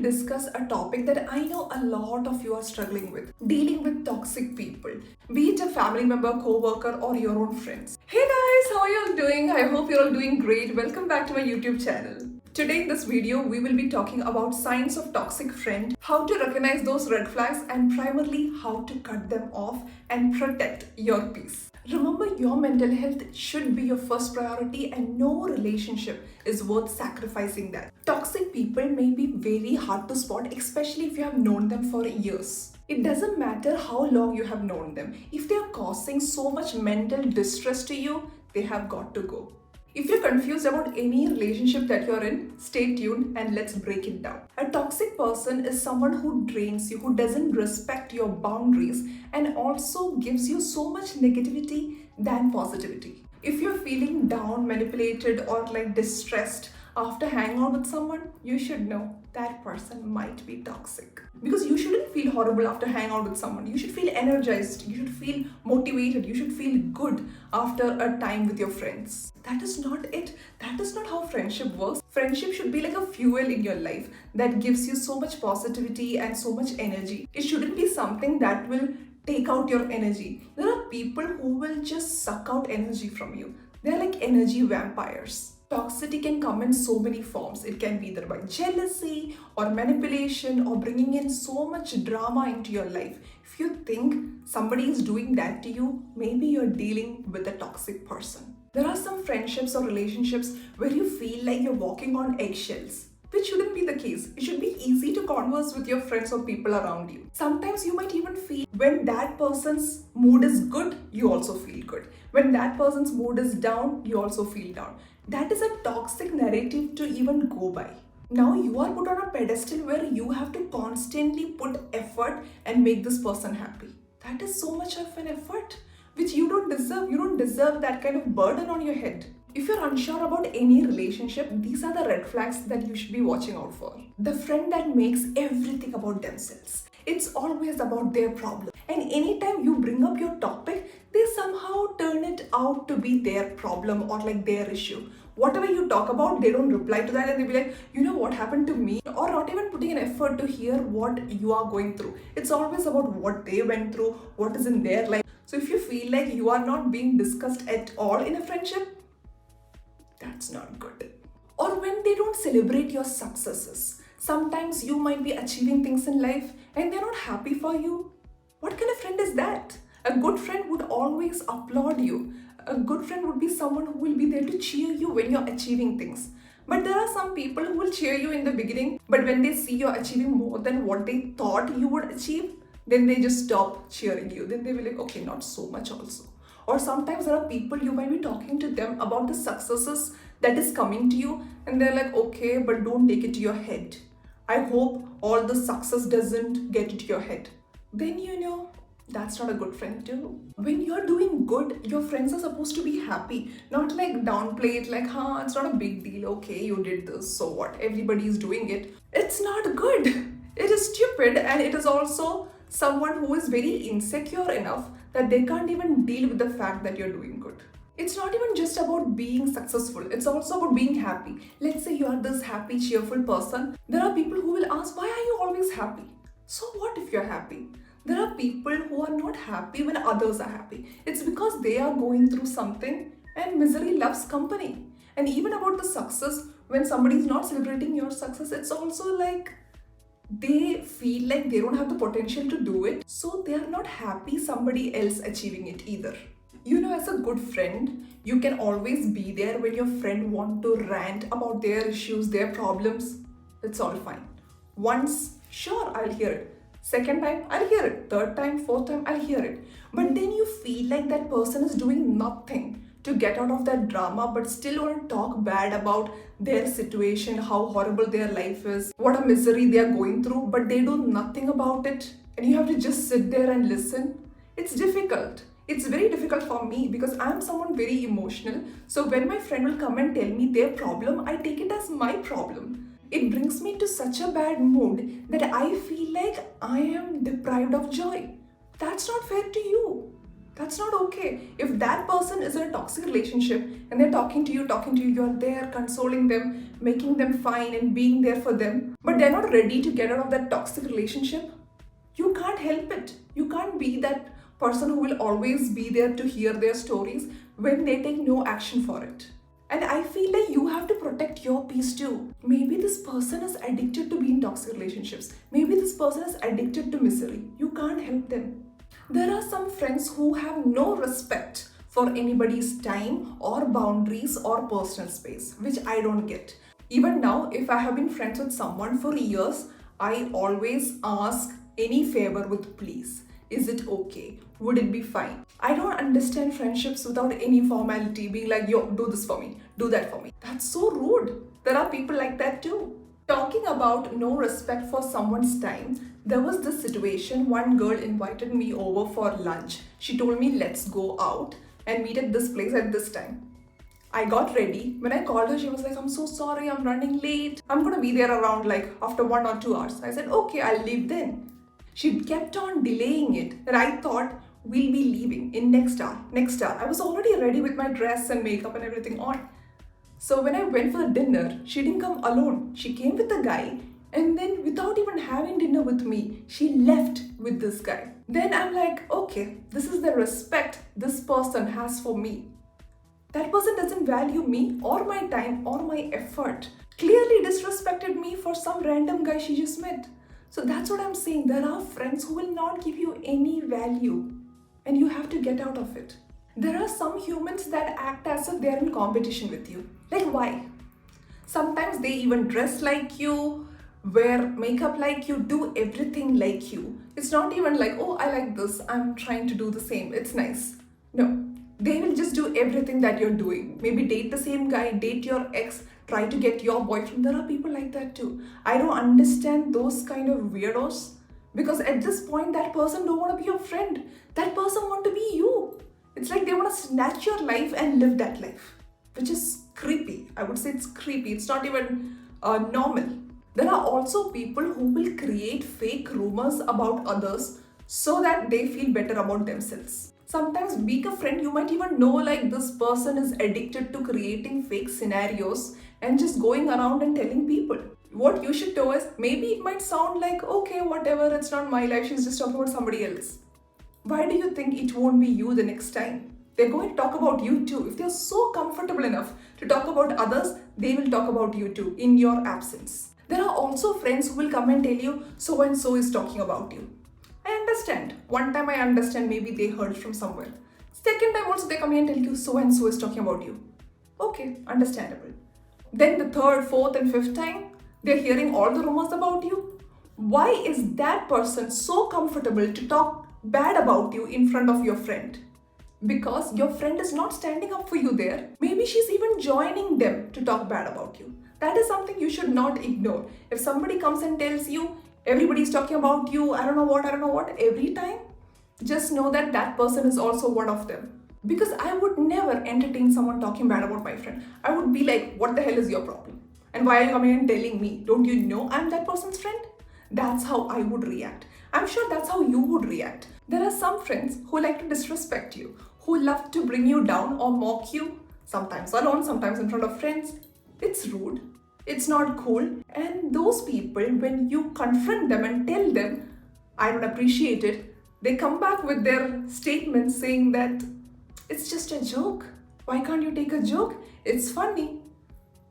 discuss a topic that I know a lot of you are struggling with, dealing with toxic people, be it a family member, co-worker, or your own friends. Hey guys, how are you all doing? I hope you're all doing great. Welcome back to my YouTube channel. Today in this video, we will be talking about signs of toxic friend, how to recognize those red flags, and primarily how to cut them off and protect your peace. Remember, your mental health should be your first priority and no relationship is worth sacrificing that. Toxic people may be very hard to spot, especially if you have known them for years. It doesn't matter how long you have known them. If they are causing so much mental distress to you, they have got to go. If you're confused about any relationship that you're in, stay tuned and let's break it down. A toxic person is someone who drains you, who doesn't respect your boundaries, and also gives you so much negativity than positivity. If you're feeling down, manipulated, or distressed after hanging out with someone, you should know that person might be toxic. Because you shouldn't feel horrible after hanging out with someone. You should feel energized, you should feel motivated, you should feel good after a time with your friends. That is not it. That is not how friendship works. Friendship should be like a fuel in your life that gives you so much positivity and so much energy. It shouldn't be something that will take out your energy. There are people who will just suck out energy from you. They're like energy vampires. Toxicity can come in so many forms. It can be either by jealousy or manipulation or bringing in so much drama into your life. If you think somebody is doing that to you, maybe you're dealing with a toxic person. There are some friendships or relationships where you feel like you're walking on eggshells, which shouldn't be the case. It should be easy to converse with your friends or people around you. Sometimes you might even feel when that person's mood is good, you also feel good. When that person's mood is down, you also feel down. That is a toxic narrative to even go by. Now you are put on a pedestal where you have to constantly put effort and make this person happy. That is so much of an effort which you don't deserve. You don't deserve that kind of burden on your head. If you're unsure about any relationship, these are the red flags that you should be watching out for. The friend that makes everything about themselves. It's always about their problem. And anytime you bring up your topic, they somehow turn it out to be their problem or their issue. Whatever you talk about, they don't reply to that and they'll be like, you know what happened to me? Or not even putting an effort to hear what you are going through. It's always about what they went through, what is in their life. So if you feel like you are not being discussed at all in a friendship, that's not good. Or when they don't celebrate your successes. Sometimes you might be achieving things in life and they're not happy for you. What kind of friend is that? A good friend would always applaud you. A good friend would be someone who will be there to cheer you when you're achieving things. But there are some people who will cheer you in the beginning, but when they see you're achieving more than what they thought you would achieve, then they just stop cheering you. Then they will be like, okay, not so much also. Or sometimes there are people you might be talking to them about the successes that is coming to you and they're like, okay, but don't take it to your head. I hope all the success doesn't get into your head. Then you know, that's not a good friend too. When you're doing good, your friends are supposed to be happy, not downplay it it's not a big deal. Okay, you did this, so what? Everybody is doing it. It's not good. It is stupid and it is also someone who is very insecure enough that they can't even deal with the fact that you're doing good. It's not even just about being successful. It's also about being happy. Let's say you are this happy, cheerful person. There are people who will ask, why are you always happy? So what if you're happy? There are people who are not happy when others are happy. It's because they are going through something and misery loves company. And even about the success, when somebody is not celebrating your success, it's also they feel like they don't have the potential to do it. So they are not happy somebody else achieving it either. You know, as a good friend, you can always be there when your friend wants to rant about their issues, their problems. It's all fine. Once, sure, I'll hear it. Second time, I'll hear it. Third time, fourth time, I'll hear it. But then you feel like that person is doing nothing to get out of that drama, but still want to talk bad about their situation, how horrible their life is, what a misery they are going through, but they do nothing about it. And you have to just sit there and listen. It's difficult. It's very difficult for me because I'm someone very emotional. So when my friend will come and tell me their problem, I take it as my problem. It brings me to such a bad mood that I feel like I am deprived of joy. That's not fair to you. That's not okay. If that person is in a toxic relationship and they're talking to you, you're there consoling them, making them fine and being there for them, but they're not ready to get out of that toxic relationship, you can't help it. You can't be that person who will always be there to hear their stories when they take no action for it. And I feel like you have to protect your peace too. Maybe this person is addicted to being in toxic relationships. Maybe this person is addicted to misery. You can't help them. There are some friends who have no respect for anybody's time or boundaries or personal space, which I don't get. Even now, if I have been friends with someone for years, I always ask any favor with please. Is it okay? Would it be fine? I don't understand friendships without any formality, being like, yo, do this for me, do that for me. That's so rude. There are people like that too. Talking about no respect for someone's time, there was this situation. One girl invited me over for lunch. She told me, let's go out and meet at this place at this time. I got ready. When I called her, she was like, I'm so sorry, I'm running late. I'm gonna be there around like after 1 or 2 hours. I said, okay, I'll leave then. She kept on delaying it, and I thought we'll be leaving in next hour. Next hour. I was already ready with my dress and makeup and everything on. So when I went for the dinner, she didn't come alone. She came with a guy, and then without even having dinner with me, she left with this guy. Then I'm like, okay, this is the respect this person has for me. That person doesn't value me or my time or my effort. Clearly disrespected me for some random guy she just met. So that's what I'm saying. There are friends who will not give you any value, and you have to get out of it. There are some humans that act as if they're in competition with you. Like, why? Sometimes they even dress like you, wear makeup like you, do everything like you. It's not even like, oh, I like this, I'm trying to do the same, it's nice. No, they will just do everything that you're doing. Maybe date the same guy, date your ex, try to get your boyfriend. There are people like that too. I don't understand those kind of weirdos, because at this point that person don't want to be your friend. That person want to be you. It's like they want to snatch your life and live that life, which is creepy. I would say it's creepy. It's not even normal. There are also people who will create fake rumors about others so that they feel better about themselves. Sometimes being a friend, you might even know like this person is addicted to creating fake scenarios and just going around and telling people. What you should do is, maybe it might sound like, okay, whatever, it's not my life, she's just talking about somebody else. Why do you think it won't be you the next time? They're going to talk about you too. If they're so comfortable enough to talk about others, they will talk about you too in your absence. There are also friends who will come and tell you, so and so is talking about you. I understand. One time I understand, maybe they heard from somewhere. Second time also they come here and tell you, so and so is talking about you. Okay, understandable. Then the third, fourth and fifth time, they're hearing all the rumors about you. Why is that person so comfortable to talk bad about you in front of your friend? Because your friend is not standing up for you there. Maybe she's even joining them to talk bad about you. That is something you should not ignore. If somebody comes and tells you, everybody's talking about you, I don't know what, every time, just know that that person is also one of them. Because I would never entertain someone talking bad about my friend. I would be like, what the hell is your problem? And why are you coming and telling me? Don't you know I'm that person's friend? That's how I would react. I'm sure that's how you would react. There are some friends who like to disrespect you, who love to bring you down or mock you, sometimes alone, sometimes in front of friends. It's rude. It's not cool. And those people, when you confront them and tell them, I don't appreciate it, they come back with their statements saying that it's just a joke. Why can't you take a joke? It's funny.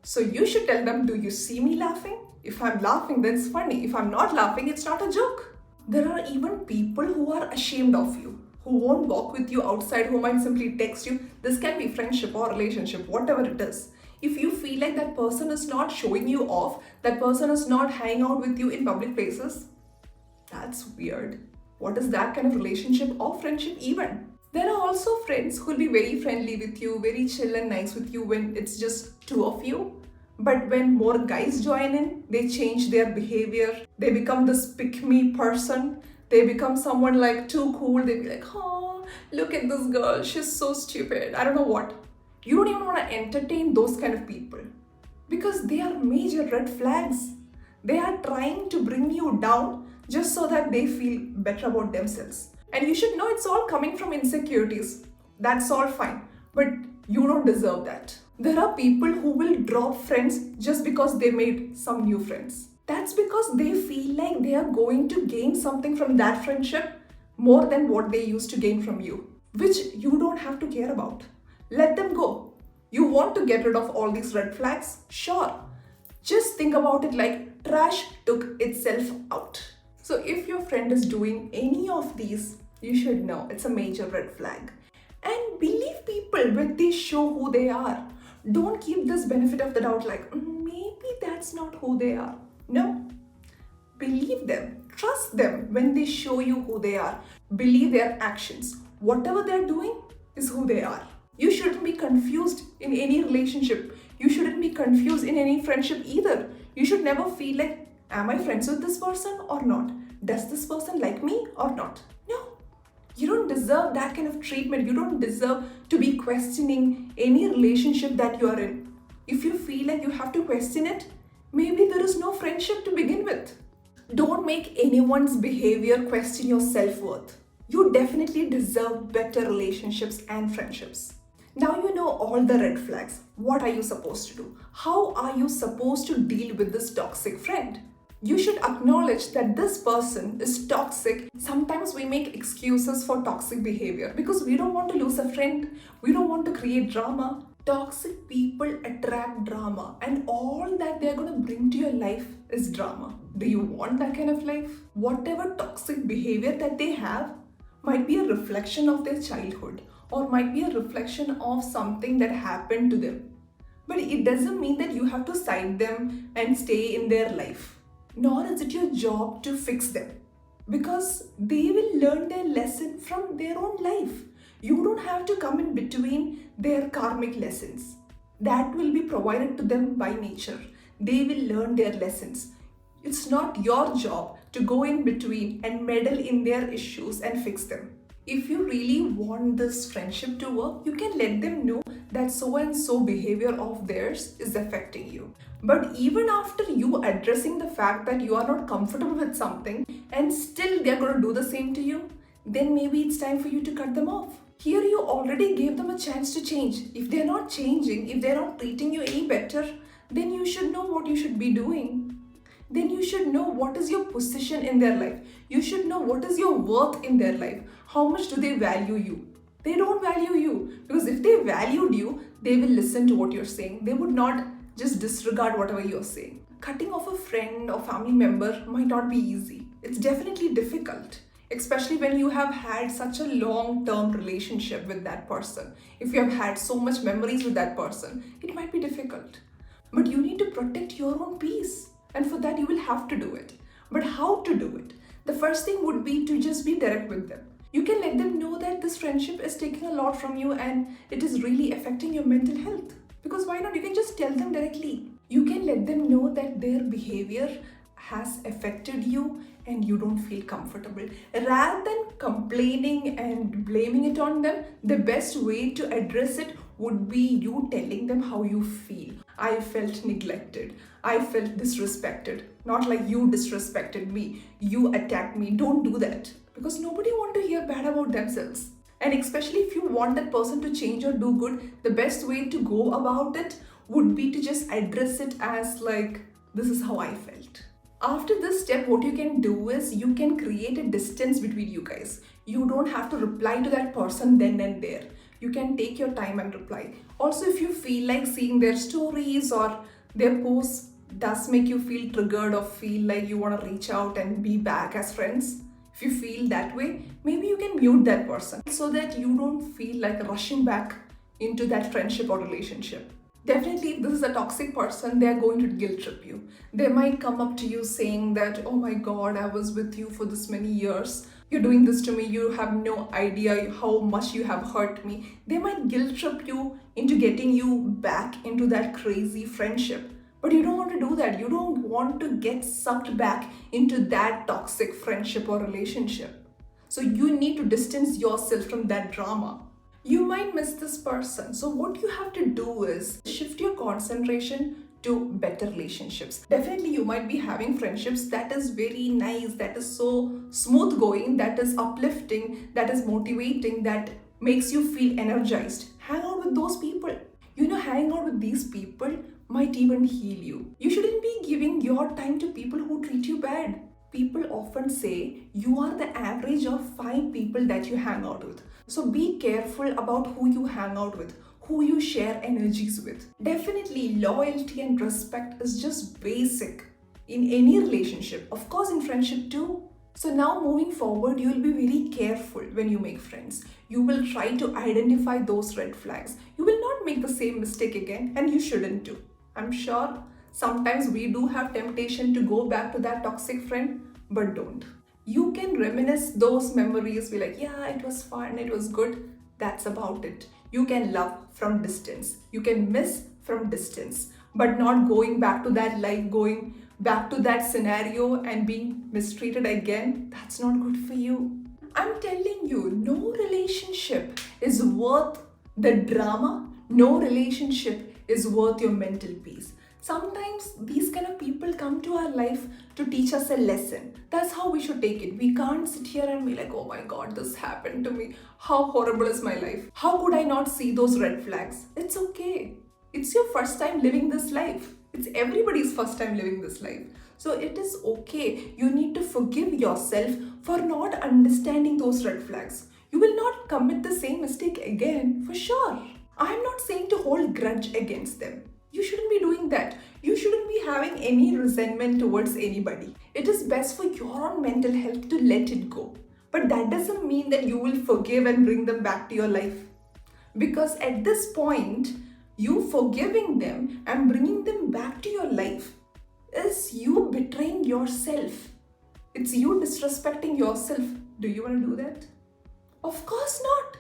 So you should tell them, do you see me laughing? If I'm laughing, then it's funny. If I'm not laughing, it's not a joke. There are even people who are ashamed of you, who won't walk with you outside, who might simply text you. This can be friendship or relationship, whatever it is. If you feel like that person is not showing you off, that person is not hanging out with you in public places, that's weird. What is that kind of relationship or friendship even? There are also friends who will be very friendly with you, very chill and nice with you when it's just two of you. But when more guys join in, they change their behavior. They become this pick-me person. They become someone like too cool. They be like, oh, look at this girl. She's so stupid. I don't know what. You don't even want to entertain those kind of people because they are major red flags. They are trying to bring you down just so that they feel better about themselves. And you should know it's all coming from insecurities. That's all fine. But you don't deserve that. There are people who will drop friends just because they made some new friends. That's because they feel like they are going to gain something from that friendship more than what they used to gain from you, which you don't have to care about. Let them go. You want to get rid of all these red flags? Sure. Just think about it like trash took itself out. So if your friend is doing any of these, you should know it's a major red flag. And believe people when they show who they are. Don't keep this benefit of the doubt like, maybe that's not who they are. No. Believe them. Trust them when they show you who they are. Believe their actions. Whatever they're doing is who they are. You shouldn't be confused in any relationship. You shouldn't be confused in any friendship either. You should never feel like, am I friends with this person or not? Does this person like me or not? No. You don't deserve that kind of treatment. You don't deserve to be questioning any relationship that you are in. If you feel like you have to question it, maybe there is no friendship to begin with. Don't make anyone's behavior question your self-worth. You definitely deserve better relationships and friendships. Now you know all the red flags. What are you supposed to do? How are you supposed to deal with this toxic friend? You should acknowledge that this person is toxic. Sometimes we make excuses for toxic behavior because we don't want to lose a friend. We don't want to create drama. Toxic people attract drama, and all that they're going to bring to your life is drama. Do you want that kind of life? Whatever toxic behavior that they have might be a reflection of their childhood or might be a reflection of something that happened to them. But it doesn't mean that you have to side them and stay in their life. Nor is it your job to fix them, because they will learn their lesson from their own life. You don't have to come in between their karmic lessons. That will be provided to them by nature. They will learn their lessons. It's not your job to go in between and meddle in their issues and fix them. If you really want this friendship to work, you can let them know that so and so behavior of theirs is affecting you. But even after you addressing the fact that you are not comfortable with something and still they're going to do the same to you, then maybe it's time for you to cut them off. Here you already gave them a chance to change. If they're not changing, if they're not treating you any better, then you should know what you should be doing. Then you should know what is your position in their life. You should know what is your worth in their life. How much do they value you? They don't value you, because if they valued you, they will listen to what you're saying. They would not just disregard whatever you're saying. Cutting off a friend or family member might not be easy. It's definitely difficult, especially when you have had such a long-term relationship with that person. If you have had so much memories with that person, it might be difficult. But you need to protect your own peace. And for that, you will have to do it. But how to do it? The first thing would be to just be direct with them. You can let them know that this friendship is taking a lot from you and it is really affecting your mental health. Because why not? You can just tell them directly. You can let them know that their behavior has affected you and you don't feel comfortable. Rather than complaining and blaming it on them, the best way to address it would be you telling them how you feel. I felt neglected. I felt disrespected. Not like you disrespected me. You attacked me. Don't do that. Because nobody wants to hear bad about themselves. And especially if you want that person to change or do good, the best way to go about it would be to just address it as like, this is how I felt. After this step, what you can do is you can create a distance between you guys. You don't have to reply to that person then and there. You can take your time and reply. Also, if you feel like seeing their stories or their posts does make you feel triggered or feel like you want to reach out and be back as friends, if you feel that way, maybe you can mute that person so that you don't feel like rushing back into that friendship or relationship. Definitely, if this is a toxic person, they're going to guilt trip you. They might come up to you saying that, oh my God, I was with you for this many years. You're doing this to me. You have no idea how much you have hurt me. They might guilt trip you into getting you back into that crazy friendship. But you don't want to do that. You don't want to get sucked back into that toxic friendship or relationship. So you need to distance yourself from that drama. You might miss this person. So what you have to do is shift your concentration to better relationships. Definitely, you might be having friendships that is very nice, that is so smooth going, that is uplifting, that is motivating, that makes you feel energized. Hang out with those people. Hanging out with these people might even heal you. You shouldn't be giving your time to people who treat you bad. People often say you are the average of 5 people that you hang out with. So be careful about who you hang out with, who you share energies with. Definitely, loyalty and respect is just basic in any relationship, of course, in friendship too. So now moving forward, you will be very careful when you make friends. You will try to identify those red flags. You will not make the same mistake again, and you shouldn't do. I'm sure sometimes we do have temptation to go back to that toxic friend, but don't. You can reminisce those memories, be like, yeah, it was fun, it was good. That's about it. You can love from distance. You can miss from distance, but not going back to that life, going back to that scenario and being mistreated again. That's not good for you. I'm telling you, no relationship is worth the drama. No relationship is worth your mental peace. Sometimes these kind of people come to our life to teach us a lesson. That's how we should take it. We can't sit here and be like, oh my god, this happened to me. How horrible is my life? How could I not see those red flags? It's okay. It's your first time living this life. It's everybody's first time living this life. So it is okay. You need to forgive yourself for not understanding those red flags. You will not commit the same mistake again, for sure. I'm not saying to hold grudge against them. You shouldn't be doing that. You shouldn't be having any resentment towards anybody. It is best for your own mental health to let it go. But that doesn't mean that you will forgive and bring them back to your life. Because at this point, you forgiving them and bringing them back to your life is you betraying yourself. It's you disrespecting yourself. Do you want to do that? Of course not.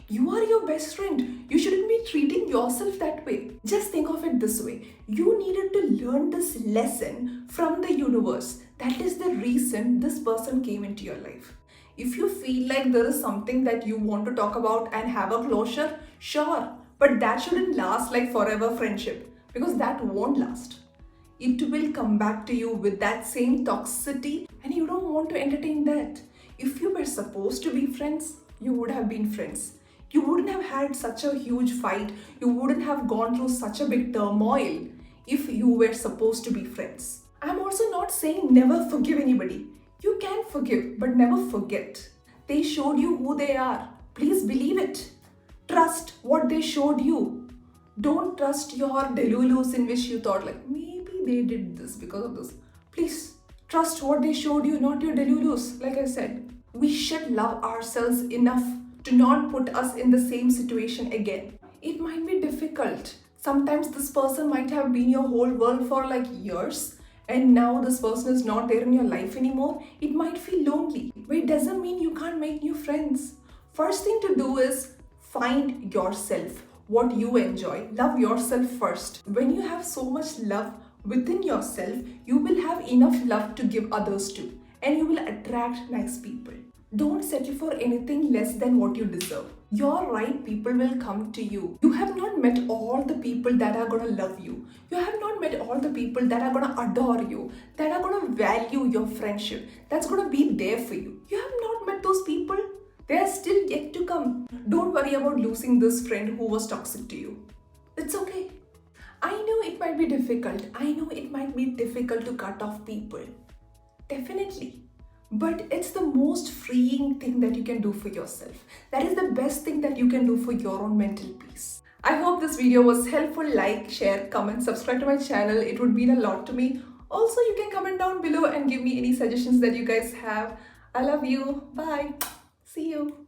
You are your best friend. You shouldn't be treating yourself that way. Just think of it this way. You needed to learn this lesson from the universe. That is the reason this person came into your life. If you feel like there is something that you want to talk about and have a closure, sure. But that shouldn't last like forever friendship, because that won't last. It will come back to you with that same toxicity, and you don't want to entertain that. If you were supposed to be friends, you would have been friends. You wouldn't have had such a huge fight. You wouldn't have gone through such a big turmoil if you were supposed to be friends. I'm also not saying never forgive anybody. You can forgive, but never forget. They showed you who they are. Please believe it. Trust what they showed you. Don't trust your delulus in which you thought like, maybe they did this because of this. Please trust what they showed you, not your delulus. Like I said, we should love ourselves enough to not put us in the same situation again. It might be difficult. Sometimes this person might have been your whole world for like years, and now this person is not there in your life anymore. It might feel lonely, but it doesn't mean you can't make new friends. First thing to do is find yourself, what you enjoy. Love yourself first. When you have so much love within yourself, you will have enough love to give others to, and you will attract nice people. Don't settle for anything less than what you deserve. Your right people will come to you. You have not met all the people that are gonna love you. You have not met all the people that are gonna adore you, that are gonna value your friendship, that's gonna be there for you. You have not met those people. They are still yet to come. Don't worry about losing this friend who was toxic to you. It's okay. I know it might be difficult. I know it might be difficult to cut off people. Definitely. But it's the most freeing thing that you can do for yourself. That is the best thing that you can do for your own mental peace. I hope this video was helpful. Like, share, comment, subscribe to my channel. It would mean a lot to me. Also, you can comment down below and give me any suggestions that you guys have. I love you. Bye. See you.